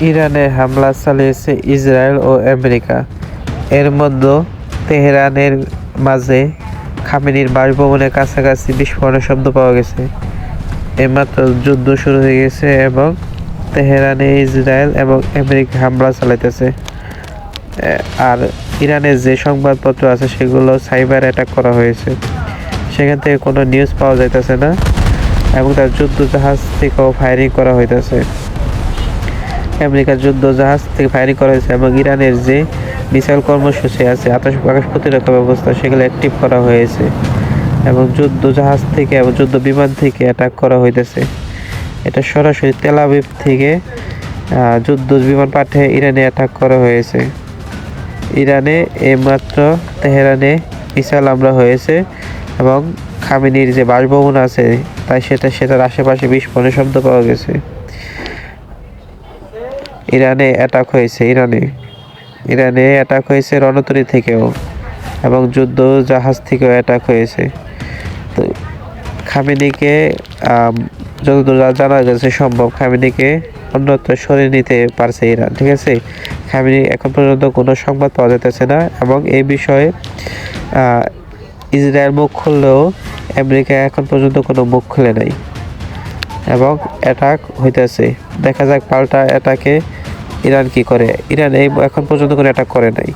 ইরানে হামলা চালিয়েছে ইসরায়েল ও আমেরিকা। এর মধ্যে তেহরানের মাঝে খামেনির বাসভবনের কাছাকাছি বিস্ফোরণের শব্দ পাওয়া গেছে। এইমাত্র যুদ্ধ শুরু হয়ে গেছে এবং তেহরানে ইসরায়েল এবং আমেরিকা হামলা চালাইতেছে। আর ইরানের যে সংবাদপত্র আছে সেগুলো সাইবার অ্যাটাক করা হয়েছে, সেখান থেকে কোনো নিউজ পাওয়া যাইতেছে না এবং তার যুদ্ধ জাহাজ থেকেও ফায়ারিং করা হইতেছে। আমেরিকার যুদ্ধ জাহাজ থেকে ফায়ারিং করা হয়েছে এবং ইরানের যে মিসাইল কর্মসূচি আছে আকাশ প্রতিরক্ষা ব্যবস্থা সেগুলো অ্যাক্টিভ করা হয়েছে এবং যুদ্ধ জাহাজ থেকে এবং যুদ্ধ বিমান থেকে অ্যাটাক করা হইতেছে। এটা সরাসরি তেল আবিব থেকে যুদ্ধ বিমান পাঠিয়ে ইরানে অ্যাটাক করা হয়েছে। ইরানে এইমাত্র তেহরানে মিসাইল হামলা হয়েছে এবং খামেনির যে বাসভবন আছে তাই সেটার আশেপাশে বিস্ফোরণের শব্দ পাওয়া গেছে। ইরানে অ্যাটাক হয়েছে রণতরী থেকেও এবং যুদ্ধ জাহাজ থেকেও অ্যাটাক হয়েছে। তো খামেনিকে যতদূর জানা গেছে সম্ভব খামেনিকে অন্যত্র সরিয়ে নিতে পারছে ইরান। ঠিক আছে, খামেনি এখন পর্যন্ত কোনো সংবাদ পাওয়া যাইতেছে না এবং এই বিষয়ে ইসরায়েল মুখ খুললেও আমেরিকা এখন পর্যন্ত কোনো মুখ খুলে নাই এবং অ্যাটাক হইতেছে। দেখা যাক পাল্টা অ্যাটাকে ইরান কি করে। ইরান এখন পর্যন্ত কোনো অ্যাটাক করে নাই।